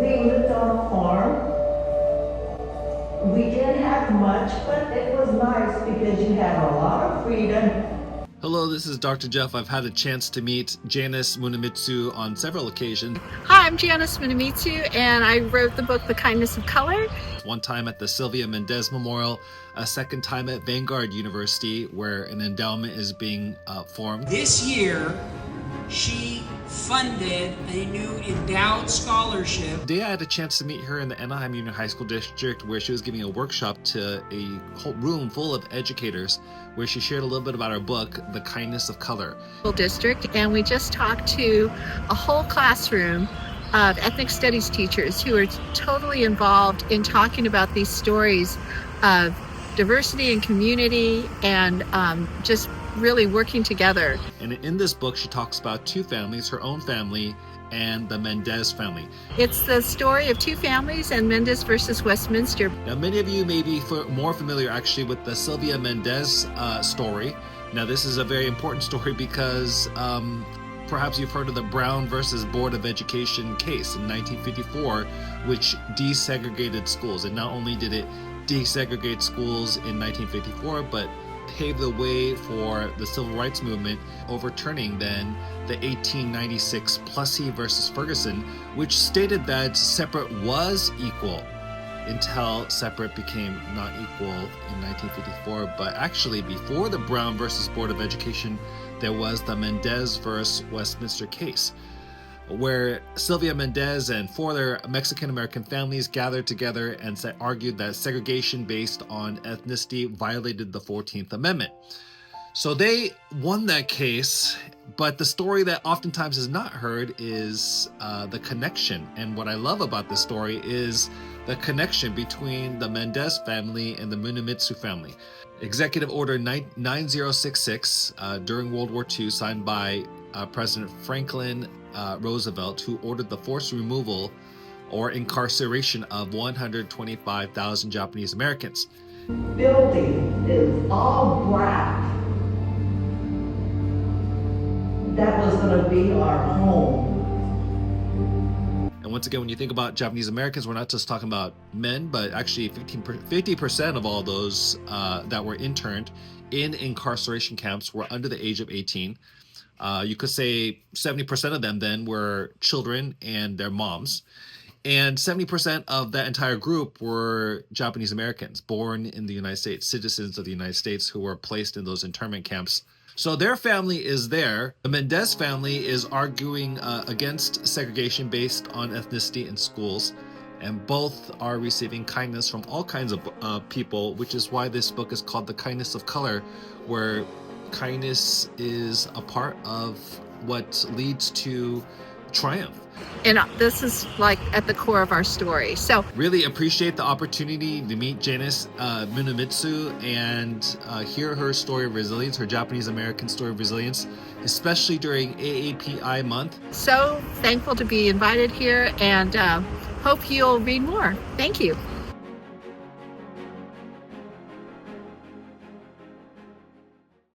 We lived on a farm. We didn't have much, but it was nice because you had a lot of freedom. Hello, this is Dr. Jeff. I've had a chance to meet Janice Munemitsu on several occasions. Hi, I'm Janice Munemitsu, and I wrote the book The Kindness of Color. One time at the Sylvia Mendez Memorial, a second time at Vanguard University, where an endowment is being formed. This year, she funded a new endowed scholarship. Today I had a chance to meet her in the Anaheim Union High School District, where she was giving a workshop to a whole room full of educators, where she shared a little bit about her book, The Kindness of Color. District, and we just talked to a whole classroom of ethnic studies teachers who are totally involved in talking about these stories of diversity and community and just really working together. And in this book, she talks about two families, her own family and the Mendez family. It's the story of two families and Mendez versus Westminster. Now, many of you may be more familiar actually with the Sylvia Mendez story. Now, this is a very important story because perhaps you've heard of the Brown versus Board of Education case in 1954, which desegregated schools. And not only did it desegregate schools in 1954, but paved the way for the civil rights movement, overturning then the 1896 Plessy versus Ferguson, which stated that separate was equal until separate became not equal in 1954. But actually, before the Brown versus Board of Education, there was the Mendez versus Westminster case, where Sylvia Mendez and four other Mexican-American families gathered together and argued that segregation based on ethnicity violated the 14th Amendment. So they won that case, but the story that oftentimes is not heard is the connection. And what I love about this story is the connection between the Mendez family and the Munemitsu family. Executive Order 9066 during World War II, signed by President Franklin Roosevelt, who ordered the forced removal or incarceration of 125,000 Japanese Americans. Building is all black. That was going to be our home. And once again, when you think about Japanese Americans, we're not just talking about men, but actually 50% of all those that were interned in incarceration camps were under the age of 18. You could say 70% of them then were children and their moms. And 70% of that entire group were Japanese Americans born in the United States, citizens of the United States who were placed in those internment camps. So their family is there. The Mendez family is arguing against segregation based on ethnicity in schools. And both are receiving kindness from all kinds of people, which is why this book is called The Kindness of Color, where kindness is a part of what leads to triumph. And this is like at the core of our story. So really appreciate the opportunity to meet Janice Munemitsu and hear her story of resilience, her Japanese American story of resilience, especially during AAPI month. So thankful to be invited here, and hope you'll read more. Thank you.